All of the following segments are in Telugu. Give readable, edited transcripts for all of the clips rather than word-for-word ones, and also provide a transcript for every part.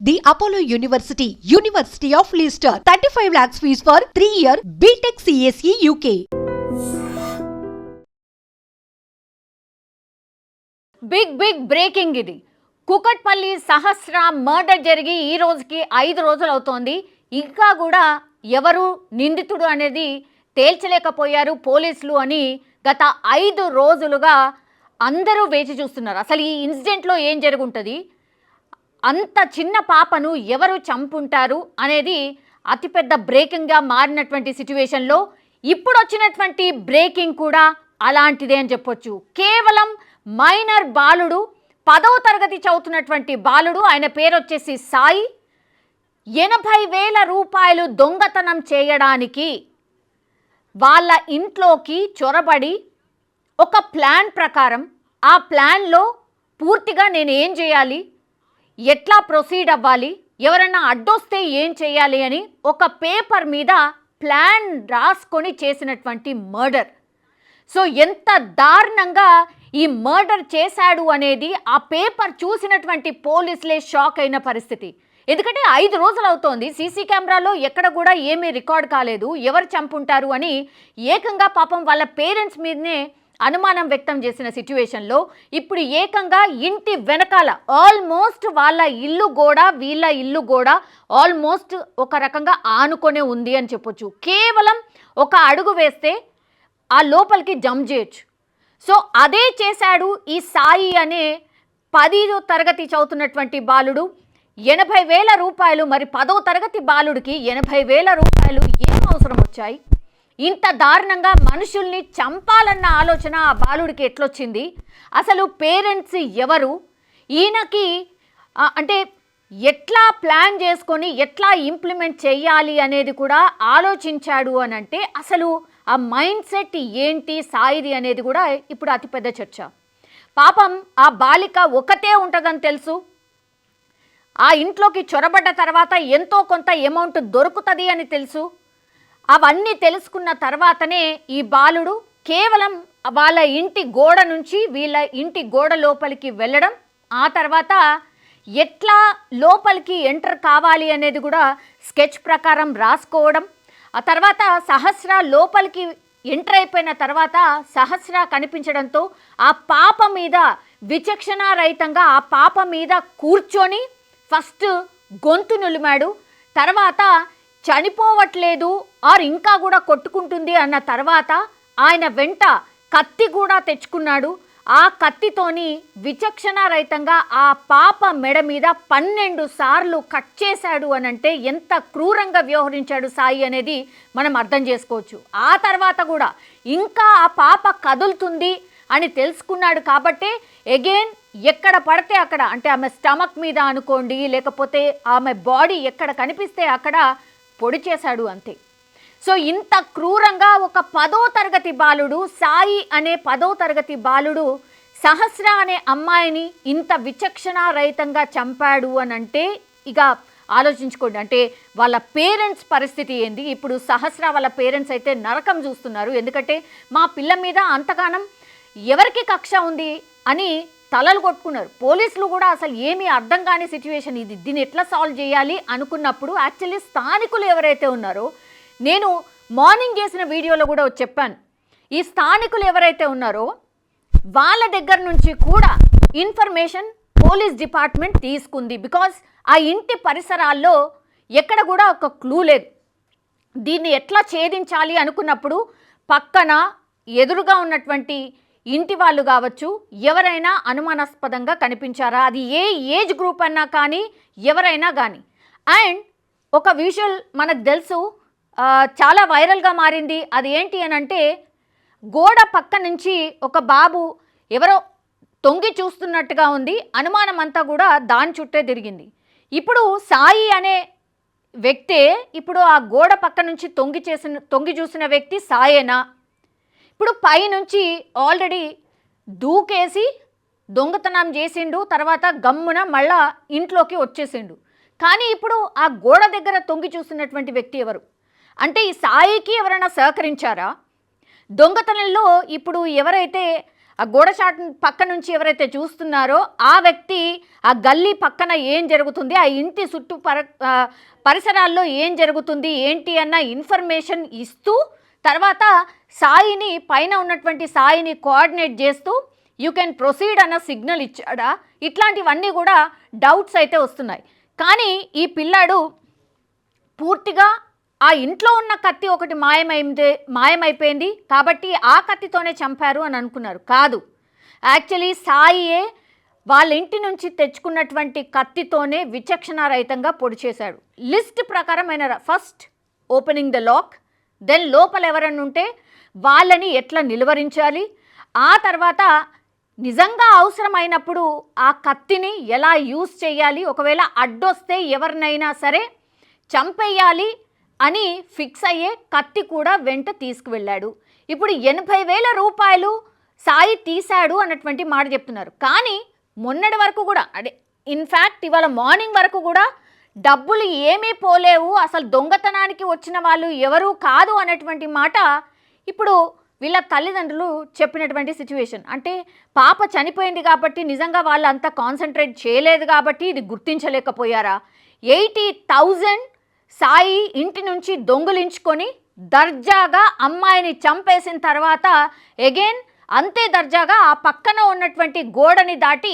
The Apollo University, University of Leicester, 35 lakhs fees for 3-year BTech CSE UK. Big breaking ఇది. కుకట్పల్లి సహస్ర మర్డర్ జరిగి ఈ రోజుకి 5 రోజులు అవుతోంది. ఇంకా కూడా ఎవరు నిందితుడు అనేది తేల్చలేకపోయారు పోలీసులు అని గత 5 రోజులుగా అందరూ వేచి చూస్తున్నారు. అసలు ఈ ఇన్సిడెంట్లో ఏం జరుగుంటుంది, అంత చిన్న పాపను ఎవరు చంపుంటారు అనేది అతిపెద్ద బ్రేకింగ్గా మారినటువంటి సిచ్యువేషన్లో ఇప్పుడు వచ్చినటువంటి బ్రేకింగ్ కూడా అలాంటిదే అని చెప్పొచ్చు. కేవలం మైనర్ బాలుడు, 10వ తరగతి చదువుతున్నటువంటి బాలుడు, ఆయన పేరు వచ్చేసి సాయి, 80,000 రూపాయలు దొంగతనం చేయడానికి వాళ్ళ ఇంట్లోకి చొరబడి ఒక ప్లాన్ ప్రకారం, ఆ ప్లాన్లో పూర్తిగా నేను ఏం చేయాలి, ఎట్లా ప్రొసీడ్ అవ్వాలి, ఎవరన్నా అడ్డొస్తే ఏం చేయాలి అని ఒక పేపర్ మీద ప్లాన్ రాసుకొని చేసినటువంటి మర్డర్. సో ఎంత దారుణంగా ఈ మర్డర్ చేశాడు అనేది ఆ పేపర్ చూసినటువంటి పోలీసులే షాక్ అయిన పరిస్థితి. ఎందుకంటే 5 రోజులు అవుతోంది, సీసీ కెమెరాలో ఎక్కడ కూడా ఏమీ రికార్డ్ కాలేదు, ఎవరు చంపుంటారు అని ఏకంగా పాపం వాళ్ళ పేరెంట్స్ మీదనే అనుమానం వ్యక్తం చేసిన సిచ్యువేషన్లో ఇప్పుడు ఏకంగా ఇంటి వెనకాల ఆల్మోస్ట్ వాళ్ళ ఇల్లు కూడా వీళ్ళ ఇల్లు కూడా ఆల్మోస్ట్ ఒక రకంగా ఆనుకొనే ఉంది అని చెప్పొచ్చు. కేవలం ఒక అడుగు వేస్తే ఆ లోపలికి జంప్ చేయొచ్చు. సో అదే చేశాడు ఈ సాయి అనే 10వ తరగతి చదువుతున్నటువంటి బాలుడు. 80,000 రూపాయలు, మరి 10వ తరగతి బాలుడికి 80,000 రూపాయలు ఏం అవసరం వచ్చాయి? ఇంత దారుణంగా మనుషుల్ని చంపాలన్న ఆలోచన ఆ బాలుడికి ఎట్లొచ్చింది? అసలు పేరెంట్స్ ఎవరు? ఈయనకి అంటే ఎట్లా ప్లాన్ చేసుకొని ఎట్లా ఇంప్లిమెంట్ చేయాలి అనేది కూడా ఆలోచించాడు అని అంటే అసలు ఆ మైండ్ సెట్ ఏంటి సాయిది అనేది కూడా ఇప్పుడు అతిపెద్ద చర్చ. పాపం ఆ బాలిక ఒకతే ఉంటుందని తెలుసు, ఆ ఇంట్లోకి చొరబడ్డ తర్వాత ఎంతో కొంత అమౌంట్ దొరుకుతుంది అని తెలుసు. అవన్నీ తెలుసుకున్న తర్వాతనే ఈ బాలుడు కేవలం వాళ్ళ ఇంటి గోడ నుంచి వీళ్ళ ఇంటి గోడ లోపలికి వెళ్ళడం, ఆ తర్వాత ఎట్లా లోపలికి ఎంటర్ కావాలి అనేది కూడా స్కెచ్ ప్రకారం రాసుకోవడం, ఆ తర్వాత సహస్ర లోపలికి ఎంటర్ అయిపోయిన తర్వాత సహస్ర కనిపించడంతో ఆ పాప మీద విచక్షణారహితంగా ఆ పాప మీద కూర్చొని ఫస్ట్ గొంతు నులిమాడు. తర్వాత చనిపోవట్లేదు ఆర్ ఇంకా కూడా కొట్టుకుంటుంది అన్న తర్వాత ఆయన వెంట కత్తి కూడా తెచ్చుకున్నాడు. ఆ కత్తితోని విచక్షణారహితంగా ఆ పాప మెడ మీద 12 సార్లు కట్ చేశాడు అని అంటే ఎంత క్రూరంగా వ్యవహరించాడు సాయి అనేది మనం అర్థం చేసుకోవచ్చు. ఆ తర్వాత కూడా ఇంకా ఆ పాప కదులుతుంది అని తెలుసుకున్నాడు కాబట్టే అగైన్ ఎక్కడ పడితే అక్కడ, అంటే ఆమె స్టమక్ మీద అనుకోండి, లేకపోతే ఆమె బాడీ ఎక్కడ కనిపిస్తే అక్కడ పొడి చేశాడు అంతే. సో ఇంత క్రూరంగా ఒక 10వ తరగతి బాలుడు, సాయి అనే 10వ తరగతి బాలుడు సహస్ర అనే అమ్మాయిని ఇంత విచక్షణారహితంగా చంపాడు అని అంటే ఇక ఆలోచించుకోండి, అంటే వాళ్ళ పేరెంట్స్ పరిస్థితి ఏంది. ఇప్పుడు సహస్ర వాళ్ళ పేరెంట్స్ అయితే నరకం చూస్తున్నారు. ఎందుకంటే మా పిల్ల మీద అంతగానం ఎవరికి కక్ష ఉంది అని తలలు కొట్టుకున్నారు. పోలీసులు కూడా అసలు ఏమీ అర్థం కాని సిచ్యువేషన్ ఇది, దీన్ని ఎట్లా సాల్వ్ చేయాలి అనుకున్నప్పుడు యాక్చువల్లీ స్థానికులు ఎవరైతే ఉన్నారో, నేను మార్నింగ్ చేసిన వీడియోలో కూడా చెప్పాను, ఈ స్థానికులు ఎవరైతే ఉన్నారో వాళ్ళ దగ్గర నుంచి కూడా ఇన్ఫర్మేషన్ పోలీస్ డిపార్ట్మెంట్ తీసుకుంది. బికాజ్ ఆ ఇంటి పరిసరాల్లో ఎక్కడ కూడా ఒక క్లూ లేదు. దీన్ని ఎట్లా ఛేదించాలి అనుకున్నప్పుడు పక్కన ఎదురుగా ఉన్నటువంటి ఇంటి వాళ్ళు కావచ్చు, ఎవరైనా అనుమానాస్పదంగా కనిపించారా, అది ఏ ఏజ్ గ్రూప్ అన్నా కానీ ఎవరైనా కానీ. అండ్ ఒక విజువల్ మనకు తెలుసు, చాలా వైరల్గా మారింది. అది ఏంటి అని అంటే గోడ పక్క నుంచి ఒక బాబు ఎవరో తొంగి చూస్తున్నట్టుగా ఉంది, అనుమానం అంతా కూడా దాని చుట్టే తిరిగింది. ఇప్పుడు సాయి అనే వ్యక్తే ఇప్పుడు ఆ గోడ పక్క నుంచి తొంగి చూసిన వ్యక్తి సాయేనా? ఇప్పుడు పైనుంచి ఆల్రెడీ దూకేసి దొంగతనం చేసిండు, తర్వాత గమ్మున మళ్ళా ఇంట్లోకి వచ్చేసిండు. కానీ ఇప్పుడు ఆ గోడ దగ్గర తొంగి చూస్తున్నటువంటి వ్యక్తి ఎవరు? అంటే ఈ సాయికి ఎవరైనా సహకరించారా? దొంగతనంలో ఇప్పుడు ఎవరైతే ఆ గోడచాటు పక్క నుంచి ఎవరైతే చూస్తున్నారో ఆ వ్యక్తి ఆ గల్లీ పక్కన ఏం జరుగుతుంది, ఆ ఇంటి చుట్టూ పరిసరాల్లో ఏం జరుగుతుంది ఏంటి అన్న ఇన్ఫర్మేషన్ ఇస్తూ తర్వాత సాయిని పైన ఉన్నటువంటి సాయిని కోఆర్డినేట్ చేస్తూ యూ కెన్ ప్రొసీడ్ అన్న సిగ్నల్ ఇచ్చాడా, ఇట్లాంటివన్నీ కూడా డౌట్స్ అయితే వస్తున్నాయి. కానీ ఈ పిల్లాడు పూర్తిగా ఆ ఇంట్లో ఉన్న కత్తి ఒకటి మాయమైపోయింది కాబట్టి ఆ కత్తితోనే చంపారు అని అనుకున్నారు. కాదు, యాక్చువల్లీ సాయియే వాళ్ళ ఇంటి నుంచి తెచ్చుకున్నటువంటి కత్తితోనే విచక్షణారహితంగా పొడి చేశాడు. లిస్ట్ ప్రకారం ఆయన first opening the lock, then లోపల ఎవరన్నా ఉంటే వాళ్ళని ఎట్లా నిలువరించాలి, ఆ తర్వాత నిజంగా అవసరమైనప్పుడు ఆ కత్తిని ఎలా యూజ్ చేయాలి, ఒకవేళ అడ్డొస్తే ఎవరినైనా సరే చంపేయాలి అని ఫిక్స్ అయ్యే కత్తి కూడా వెంట తీసుకువెళ్ళాడు. ఇప్పుడు 80,000 రూపాయలు సాయి తీశాడు అన్నటువంటి మాట చెప్తున్నారు. కానీ మొన్నటి వరకు కూడా అదే ఇన్ఫ్యాక్ట్ ఇవాళ మార్నింగ్ వరకు కూడా డబ్బులు ఏమీ పోలేవు, అసలు దొంగతనానికి వచ్చిన వాళ్ళు ఎవరు కాదు అన్నటువంటి మాట ఇప్పుడు వీళ్ళ తల్లిదండ్రులు చెప్పినటువంటి సిచ్యువేషన్. అంటే పాప చనిపోయింది కాబట్టి నిజంగా వాళ్ళు అంతా కాన్సన్ట్రేట్ చేయలేదు కాబట్టి ఇది గుర్తించలేకపోయారా? 80,000 సాయి ఇంటి నుంచి దొంగిలించుకొని దర్జాగా అమ్మాయిని చంపేసిన తర్వాత అగైన్ అంతే దర్జాగా ఆ పక్కన ఉన్నటువంటి గోడని దాటి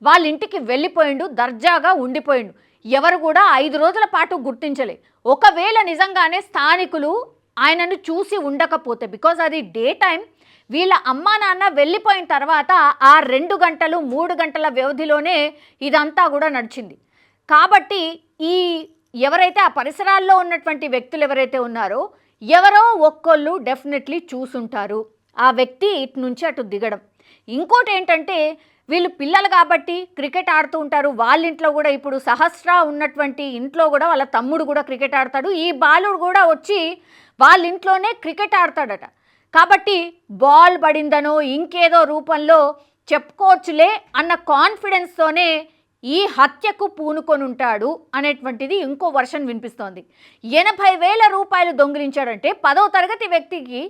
వాళ్ళ ఇంటికి వెళ్ళిపోయిండు, దర్జాగా ఉండిపోయిండు. ఎవరు కూడా 5 రోజుల పాటు గుర్తించలే. ఒకవేళ నిజంగానే స్థానికులు ఆయనను చూసి ఉండకపోతే, బికాజ్ అది డే టైం, వీళ్ళ అమ్మా నాన్న వెళ్ళిపోయిన తర్వాత ఆ 2 గంటలు 3 గంటల వ్యవధిలోనే ఇదంతా కూడా నడిచింది. కాబట్టి ఈ ఎవరైతే ఆ పరిసరాల్లో ఉన్నటువంటి వ్యక్తులు ఎవరైతే ఉన్నారో ఎవరో ఒక్కళ్ళు డెఫినెట్లీ చూసుంటారు ఆ వ్యక్తి ఇటు నుంచి అటు దిగడం. ఇంకోటి ఏంటంటే వీళ్ళు పిల్లలు కాబట్టి క్రికెట్ ఆడుతూ ఉంటారు. వాళ్ళ ఇంట్లో కూడా ఇప్పుడు సహస్ర ఉన్నటువంటి ఇంట్లో కూడా వాళ్ళ తమ్ముడు కూడా క్రికెట్ ఆడతాడు. ఈ బాలుడు కూడా వచ్చి వాళ్ళ ఇంట్లోనే క్రికెట్ ఆడతాడట. కాబట్టి బాల్ పడిందనో ఇంకేదో రూపంలో చెప్పుకోవచ్చులే అన్న కాన్ఫిడెన్స్తోనే ఈ హత్యకు పూనుకొని ఉంటాడు అనేటువంటిది ఇంకో వర్షన్ వినిపిస్తోంది. 80,000 రూపాయలు దొంగిలించాడంటే 10వ తరగతి వ్యక్తికి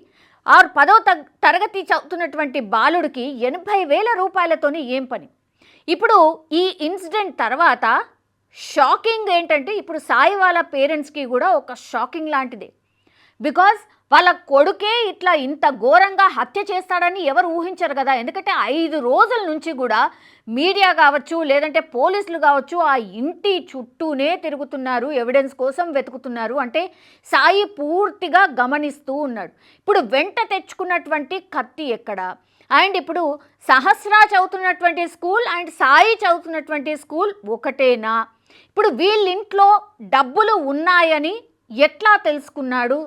ఆరు 10వ తరగతి చదువుతున్నటువంటి బాలుడికి 80,000 రూపాయలతోని ఏం పని? ఇప్పుడు ఈ ఇన్సిడెంట్ తర్వాత షాకింగ్ ఏంటంటే ఇప్పుడు సాయి వాళ్ళ పేరెంట్స్కి కూడా ఒక షాకింగ్ లాంటిదే. బికాజ్ వాళ్ళ కొడుకే ఇట్లా ఇంత ఘోరంగా హత్య చేస్తాడని ఎవరు ఊహించరు కదా. ఎందుకంటే 5 రోజుల నుంచి కూడా మీడియా కావచ్చు లేదంటే పోలీసులు కావచ్చు ఆ ఇంటి చుట్టూనే తిరుగుతున్నారు, ఎవిడెన్స్ కోసం వెతుకుతున్నారు. అంటే సాయి పూర్తిగా గమనిస్తూ ఉన్నాడు. ఇప్పుడు వెంట తెచ్చుకున్నటువంటి కత్తి ఎక్కడ, అండ్ ఇప్పుడు సహస్ర చదువుతున్నటువంటి స్కూల్ అండ్ సాయి చదువుతున్నటువంటి స్కూల్ ఒకటేనా? ఇప్పుడు వీళ్ళింట్లో డబ్బులు ఉన్నాయని ఎట్లా తెలుసుకున్నాడు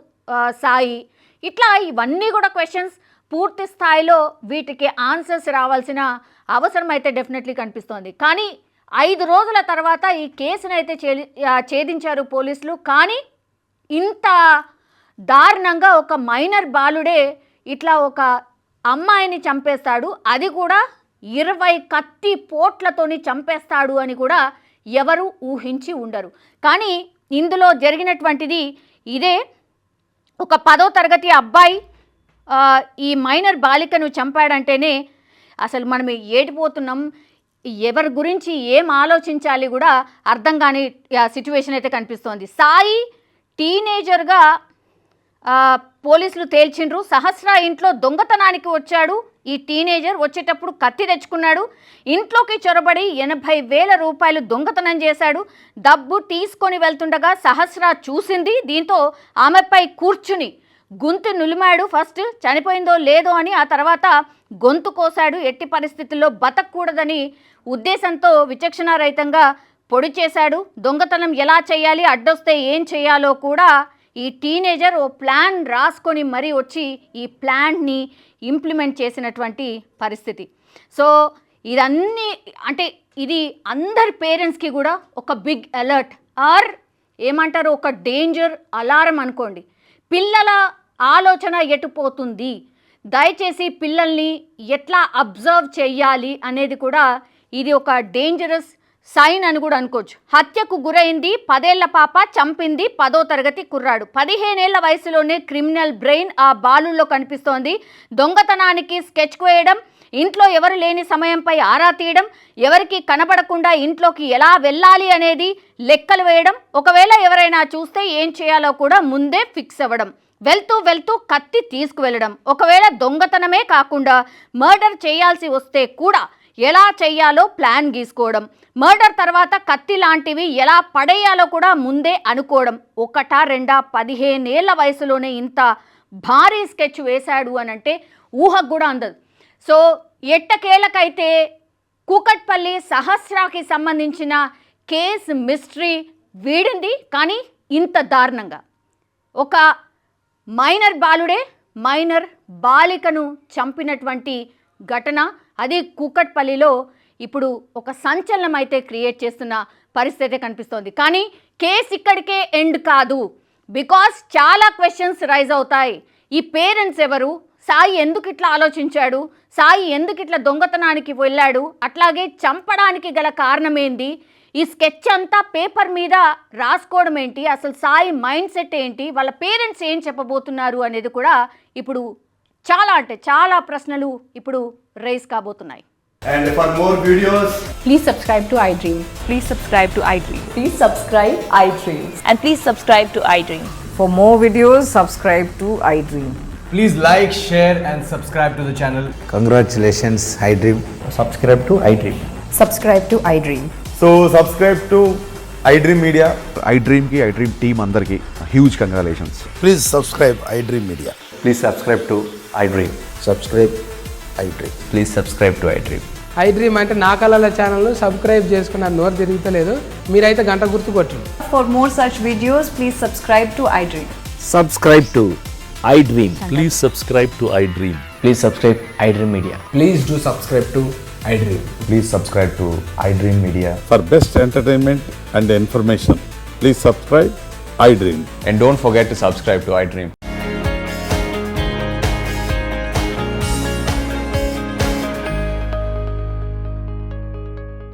సాయి? ఇట్లా ఇవన్నీ కూడా క్వశ్చన్స్ పూర్తి స్థాయిలో వీటికి ఆన్సర్స్ రావాల్సిన అవసరం అయితే డెఫినెట్లీ కనిపిస్తోంది. కానీ 5 రోజుల తర్వాత ఈ కేసును అయితే ఛేదించారు పోలీసులు. కానీ ఇంత దారుణంగా ఒక మైనర్ బాలుడే ఇట్లా ఒక అమ్మాయిని చంపేస్తాడు, అది కూడా 20 కత్తి పోట్లతోని చంపేస్తాడు అని కూడా ఎవరు ఊహించి ఉండరు. కానీ ఇందులో జరిగినటువంటిది ఇదే. ఒక 10వ తరగతి అబ్బాయి ఈ మైనర్ బాలికను చంపాడంటేనే అసలు మనం ఏడిపోతున్నాం. ఎవరి గురించి ఏం ఆలోచించాలి కూడా అర్థం కాని సిచ్యువేషన్ అయితే కనిపిస్తోంది. సాయి టీనేజర్గా పోలీసులు తేల్చిండ్రు. సహస్ర ఇంట్లో దొంగతనానికి వచ్చాడు. ఈ టీనేజర్ వచ్చేటప్పుడు కత్తి తెచ్చుకున్నాడు. ఇంట్లోకి చొరబడి 80,000 రూపాయలు దొంగతనం చేశాడు. డబ్బు తీసుకొని వెళ్తుండగా సహస్ర చూసింది. దీంతో ఆమెపై కూర్చుని గొంతు నులిమాడు. ఫస్ట్ చనిపోయిందో లేదో అని, ఆ తర్వాత గొంతు కోసాడు. ఎట్టి పరిస్థితుల్లో బతకూడదని ఉద్దేశంతో విచక్షణారహితంగా పొడి చేశాడు. దొంగతనం ఎలా చేయాలి, అడ్డొస్తే ఏం చేయాలో కూడా ఈ టీనేజర్ ఓ ప్లాన్ రాసుకొని మరీ వచ్చి ఈ ప్లాన్ని ఇంప్లిమెంట్ చేసినటువంటి పరిస్థితి. సో ఇదన్నీ అంటే ఇది అందరి పేరెంట్స్కి కూడా ఒక బిగ్ అలర్ట్ ఆర్ ఏమంటారు ఒక డేంజర్ అలారం అనుకోండి. పిల్లల ఆలోచన ఎటుపోతుంది, దయచేసి పిల్లల్ని ఎట్లా అబ్జర్వ్ చేయాలి అనేది కూడా ఇది ఒక డేంజరస్ సైన్ అని కూడా అనుకోవచ్చు. హత్యకు గురైంది 10 ఏళ్ల పాప, చంపింది 10వ తరగతి కుర్రాడు. 15 ఏళ్ల వయసులోనే క్రిమినల్ బ్రెయిన్ ఆ బాలుల్లో కనిపిస్తోంది. దొంగతనానికి స్కెచ్ వేయడం, ఇంట్లో ఎవరు లేని సమయంపై ఆరా తీయడం, ఎవరికి కనబడకుండా ఇంట్లోకి ఎలా వెళ్ళాలి అనేది లెక్కలు వేయడం, ఒకవేళ ఎవరైనా చూస్తే ఏం చేయాలో కూడా ముందే ఫిక్స్ అవ్వడం, వెళ్తూ కత్తి తీసుకువెళ్ళడం, ఒకవేళ దొంగతనమే కాకుండా మర్డర్ చేయాల్సి వస్తే కూడా ఎలా చెయ్యాలో ప్లాన్ గీసుకోవడం, మర్డర్ తర్వాత కత్తి లాంటివి ఎలా పడేయాలో కూడా ముందే అనుకోవడం. 15 ఏళ్ల వయసులోనే ఇంత భారీ స్కెచ్ వేశాడు అనంటే ఊహకు కూడా అందదు. సో ఎట్టకేలకైతే కూకట్పల్లి సహస్రాకి సంబంధించిన కేసు మిస్టరీ వీడింది. కానీ ఇంత దారుణంగా ఒక మైనర్ బాలుడే మైనర్ బాలికను చంపినటువంటి ఘటన, అది కూకట్పల్లిలో ఇప్పుడు ఒక సంచలనం అయితే క్రియేట్ చేస్తున్న పరిస్థితి కనిపిస్తోంది. కానీ కేసు ఇక్కడికే ఎండ్ కాదు. బికాస్ చాలా క్వశ్చన్స్ రైజ్ అవుతాయి. ఈ పేరెంట్స్ ఎవరు? సాయి ఎందుకు ఇట్లా ఆలోచించాడు? సాయి ఎందుకు ఇట్లా దొంగతనానికి వెళ్ళాడు? అట్లాగే చంపడానికి గల కారణం ఏంటి? ఈ స్కెచ్ అంతా పేపర్ మీద రాసుకోవడం ఏంటి? అసలు సాయి మైండ్ సెట్ ఏంటి? వాళ్ళ పేరెంట్స్ ఏం చెప్పబోతున్నారు అనేది కూడా ఇప్పుడు చాలా ప్రశ్నలు ఇప్పుడు రైజ్ కాబోతున్నాయి. And for more videos, Please subscribe to iDream. Please subscribe to iDream. Please subscribe iDream. And please subscribe to iDream. For more videos, subscribe to iDream. please like, share and subscribe to the channel. Congratulations, iDream. Subscribe to iDream. Subscribe to iDream. So subscribe to iDream Media. iDream ki iDream team అందరికి huge congratulations. Please subscribe iDream Media. Please subscribe to iDream. Subscribe iDream. Please subscribe to iDream. iDream అంటే నా కళల ఛానల్ను సబ్స్క్రైబ్ చేసుకున్న నోరు తిరుగుతలేదు, మీరైతే గంట గుర్తు కొట్టండి. For more such videos, please subscribe to iDream. Subscribe to iDream. Please subscribe to iDream. Please subscribe iDream Media. Please do subscribe to iDream. Please subscribe to iDream Media. For best entertainment and information, please subscribe iDream. And don't forget to subscribe to iDream.